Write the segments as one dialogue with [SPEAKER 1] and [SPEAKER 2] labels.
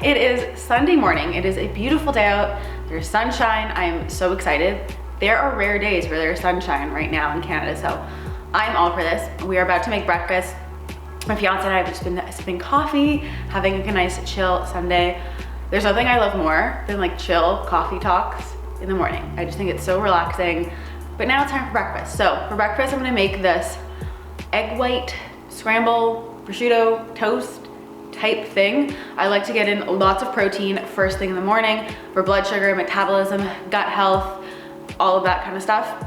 [SPEAKER 1] It is Sunday morning. It is a beautiful day out. There's sunshine. I am so excited. There are rare days where there's sunshine right now in Canada, so I'm all for this. We are about to make breakfast. My fiance and I have just been sipping coffee, having a nice chill Sunday. There's nothing I love more than like chill coffee talks in the morning. I just think it's so relaxing. But now it's time for breakfast. So for breakfast, I'm gonna make this egg white scramble, prosciutto, toast type thing. I like to get in lots of protein first thing in the morning for blood sugar, metabolism, gut health, all of that kind of stuff.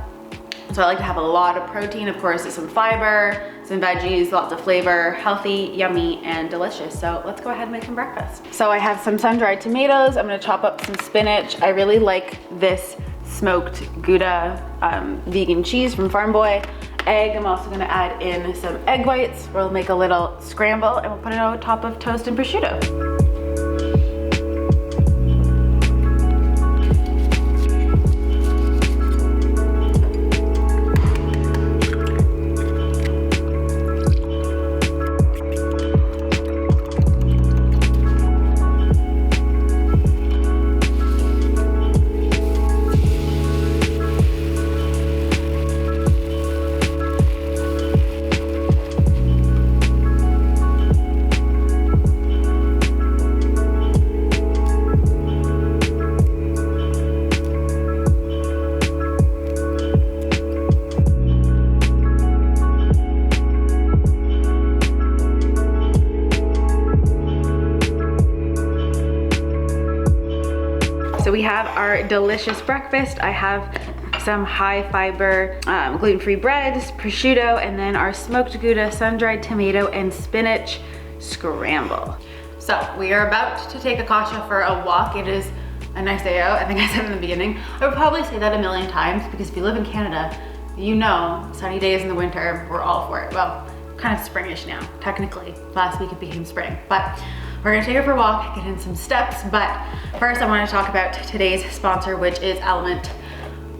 [SPEAKER 1] So I like to have a lot of protein, of course, some fiber, some veggies, lots of flavor, healthy, yummy, and delicious. So let's go ahead and make some breakfast. So I have some sun-dried tomatoes. I'm gonna chop up some spinach. I really like this smoked Gouda vegan cheese from Farm Boy. Egg, I'm also gonna add in some egg whites. We'll make a little scramble and we'll put it on top of toast and prosciutto. So we have our delicious breakfast. I have some high fiber gluten-free breads, prosciutto, and then our smoked Gouda, sun-dried tomato, and spinach scramble. So we are about to take Akasha for a walk. It is a nice day out. I think I said in the beginning. I would probably say that a million times because if you live in Canada, you know sunny days in the winter, we're all for it. Well, kind of springish now, technically. Last week it became spring, but we're gonna take her for a walk, get in some steps, but first I wanna talk about today's sponsor, which is LMNT.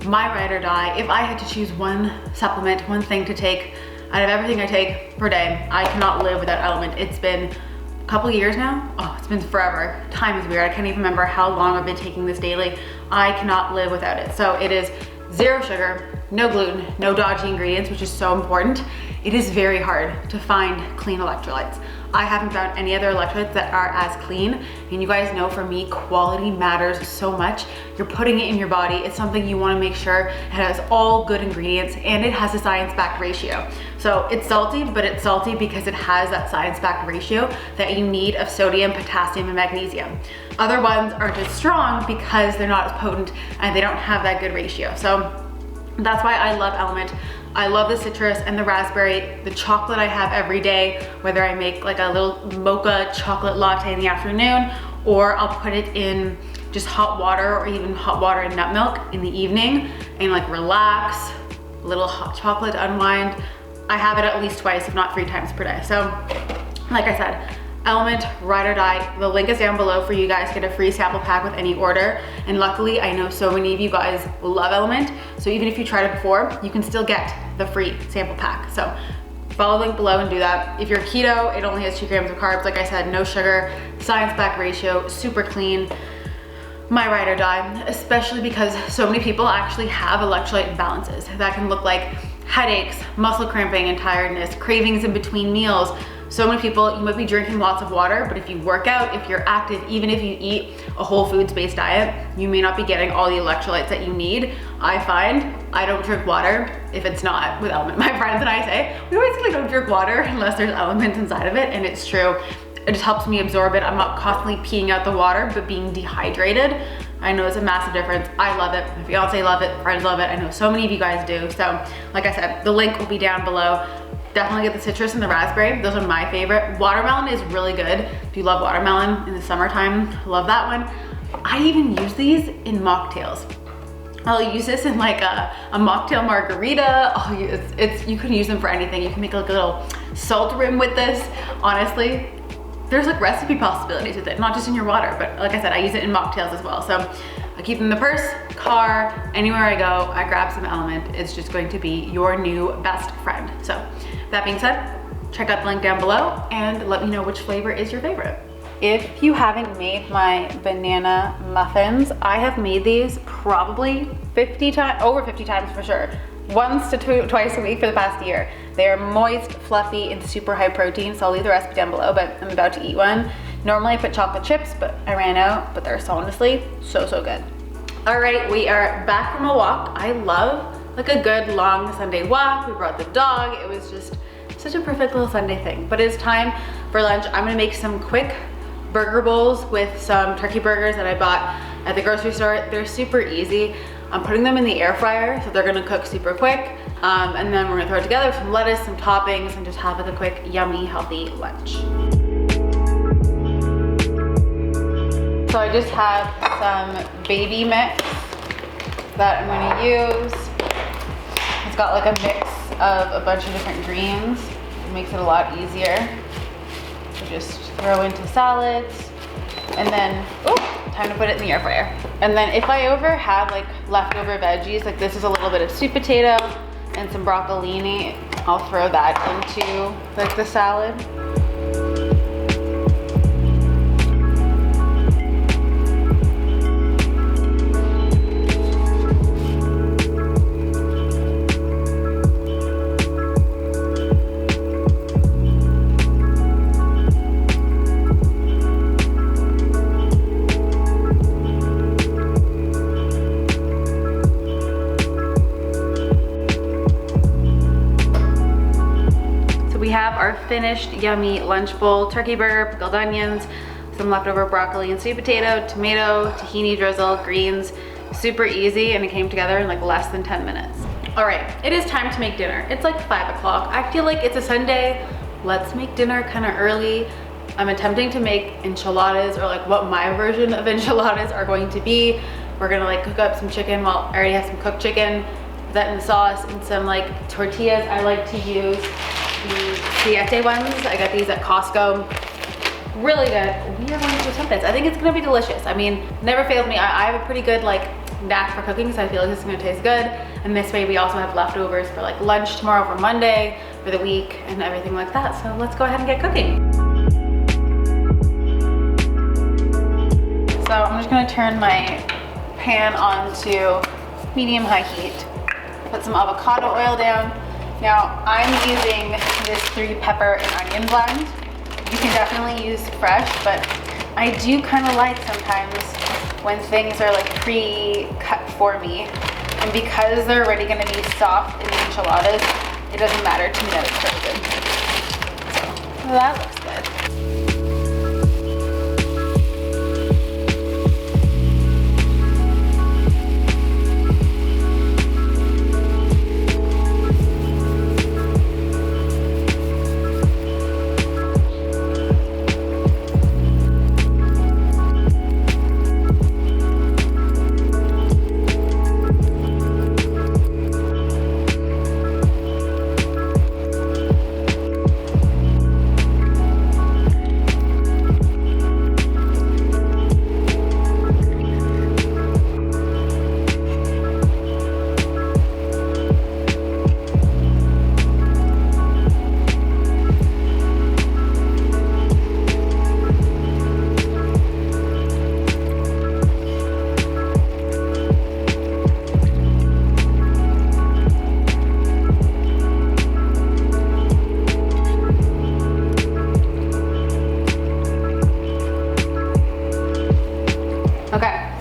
[SPEAKER 1] My ride or die. If I had to choose one supplement, one thing to take out of everything I take per day, I cannot live without LMNT. It's been a couple years now. Oh, it's been forever. Time is weird. I can't even remember how long I've been taking this daily. I cannot live without it. So it is zero sugar, no gluten, no dodgy ingredients, which is so important. It is very hard to find clean electrolytes. I haven't found any other electrolytes that are as clean. And you guys know for me, quality matters so much. You're putting it in your body. It's something you wanna make sure it has all good ingredients and it has a science-backed ratio. So it's salty, but it's salty because it has that science-backed ratio that you need of sodium, potassium, and magnesium. Other ones are just strong because they're not as potent and they don't have that good ratio. So that's why I love LMNT. I love the citrus and the raspberry, the chocolate I have every day, whether I make like a little mocha chocolate latte in the afternoon, or I'll put it in just hot water or even hot water and nut milk in the evening and like relax, a little hot chocolate to unwind. I have it at least twice, if not 3 times per day. So like I said, LMNT, ride or die. The link is down below for you guys to get a free sample pack with any order. And luckily, I know so many of you guys love LMNT. So even if you tried it before, you can still get the free sample pack. So follow the link below and do that. If you're keto, it only has 2 grams of carbs. Like I said, no sugar, science-backed ratio, super clean. My ride or die, especially because so many people actually have electrolyte imbalances. That can look like headaches, muscle cramping and tiredness, cravings in between meals. So many people, you might be drinking lots of water, but if you work out, if you're active, even if you eat a whole foods-based diet, you may not be getting all the electrolytes that you need. I find I don't drink water if it's not with LMNT. My friends and I say, we basically don't drink water unless there's LMNT inside of it, and it's true. It just helps me absorb it. I'm not constantly peeing out the water, but being dehydrated. I know it's a massive difference. I love it. My fiance love it, friends love it. I know so many of you guys do. So like I said, the link will be down below. Definitely get the citrus and the raspberry. Those are my favorite. Watermelon is really good. If you love watermelon in the summertime, love that one. I even use these in mocktails. I'll use this in like a mocktail margarita. You can use them for anything. You can make like a little salt rim with this. Honestly, there's like recipe possibilities with it, not just in your water, but like I said, I use it in mocktails as well. So I keep them in the purse, car, anywhere I go, I grab some LMNT. It's just going to be your new best friend. So that being said, check out the link down below and let me know which flavor is your favorite. if you haven't made my banana muffins, I have made these probably 50 times, over 50 times for sure. Once to twice a week for the past year. They are moist, fluffy, and super high protein, so I'll leave the recipe down below, but I'm about to eat one. Normally I put chocolate chips, but I ran out, but they're honestly so good. All right, we are back from a walk. I love like a good long Sunday walk. We brought the dog. It was just such a perfect little Sunday thing. But it's time for lunch. I'm gonna make some quick burger bowls with some turkey burgers that I bought at the grocery store. They're super easy. I'm putting them in the air fryer, so they're gonna cook super quick. And then we're gonna throw it together with some lettuce, some toppings, and just have like a quick, yummy, healthy lunch. So I just have some baby mix that I'm gonna use. It's got like a mix of a bunch of different greens. It makes it a lot easier. So just throw into salads, and then, time to put it in the air fryer. And then if I ever have like leftover veggies, like this is a little bit of sweet potato and some broccolini, I'll throw that into like the salad. Our finished yummy lunch bowl: turkey burger, pickled onions, some leftover broccoli and sweet potato, tomato, tahini drizzle, greens. Super easy, and it came together in like less than 10 minutes. All right, it is time to make dinner. It's like 5 o'clock. I feel like it's a Sunday. Let's make dinner kind of early. I'm attempting to make enchiladas, or like what my version of enchiladas are going to be. We're gonna like cook up some chicken. Well, I already have some cooked chicken. Put that in the sauce and some like tortillas. I like to use the siete ones. I got these at Costco. Really good. We are going to attempt this. I think it's gonna be delicious. I mean, never failed me. I have a pretty good like knack for cooking, so I feel like this is gonna taste good. And this way we also have leftovers for like lunch tomorrow, for Monday, for the week, and everything like that. So let's go ahead and get cooking. So I'm just gonna turn my pan on to medium-high heat. Put some avocado oil down. Now, I'm using this 3 pepper and onion blend. You can definitely use fresh, but I do kind of like sometimes when things are like pre-cut for me. And because they're already gonna be soft in the enchiladas, it doesn't matter to me that it's toasted. So that looks good.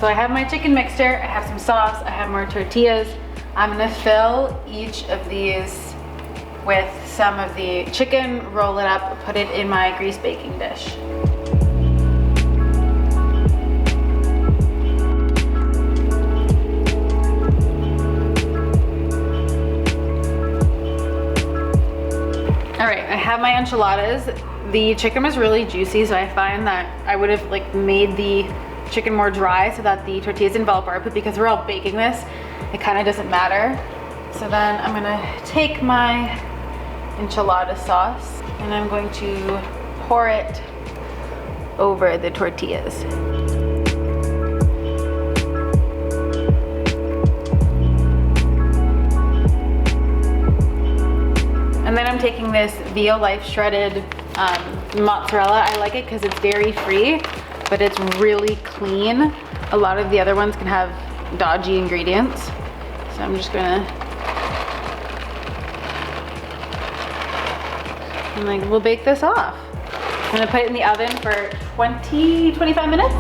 [SPEAKER 1] So I have my chicken mixture, I have some sauce, I have more tortillas. I'm gonna fill each of these with some of the chicken, roll it up, put it in my grease baking dish. All right, I have my enchiladas. The chicken was really juicy, so I find that I would have like made the chicken more dry so that the tortillas didn't fall apart, but because we're all baking this, it kind of doesn't matter. So then I'm gonna take my enchilada sauce and I'm going to pour it over the tortillas. And then I'm taking this Veal Life shredded Mozzarella, I like it because it's dairy free, but it's really clean. A lot of the other ones can have dodgy ingredients. So I'm just gonna, and like, we'll bake this off. I'm gonna put it in the oven for 25 minutes.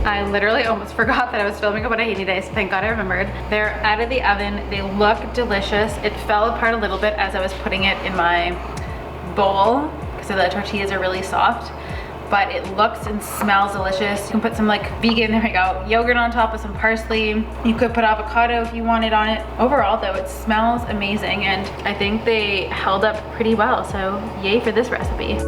[SPEAKER 1] I literally almost forgot that I was filming a what I eat today, so thank God I remembered. They're out of the oven. They look delicious. It fell apart a little bit as I was putting it in my bowl because the tortillas are really soft, but it looks and smells delicious. You can put some like vegan, there we go, yogurt on top with some parsley. You could put avocado if you wanted on it. Overall though, it smells amazing, and I think they held up pretty well, so yay for this recipe.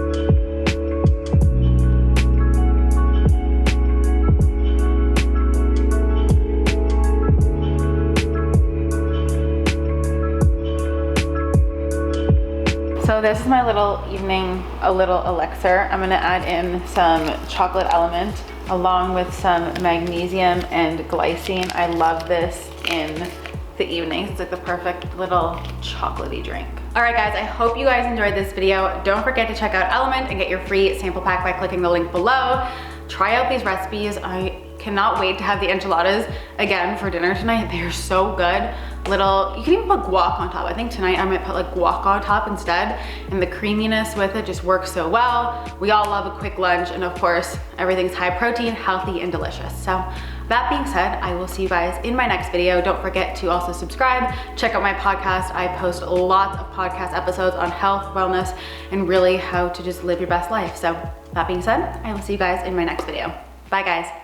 [SPEAKER 1] So this is my little evening, a little elixir. I'm gonna add in some chocolate element along with some magnesium and glycine. I love this in the evening. It's like the perfect little chocolatey drink. All right guys, I hope you guys enjoyed this video. Don't forget to check out LMNT and get your free sample pack by clicking the link below. Try out these recipes. I cannot wait to have the enchiladas again for dinner tonight. They're so good. Little, you can even put guac on top. I think tonight I might put like guac on top instead, and the creaminess with it just works so well. We all love a quick lunch, and of course, everything's high protein, healthy, and delicious. So that being said, I will see you guys in my next video. Don't forget to also subscribe, check out my podcast. I post lots of podcast episodes on health, wellness, and really how to just live your best life. So that being said, I will see you guys in my next video. Bye guys.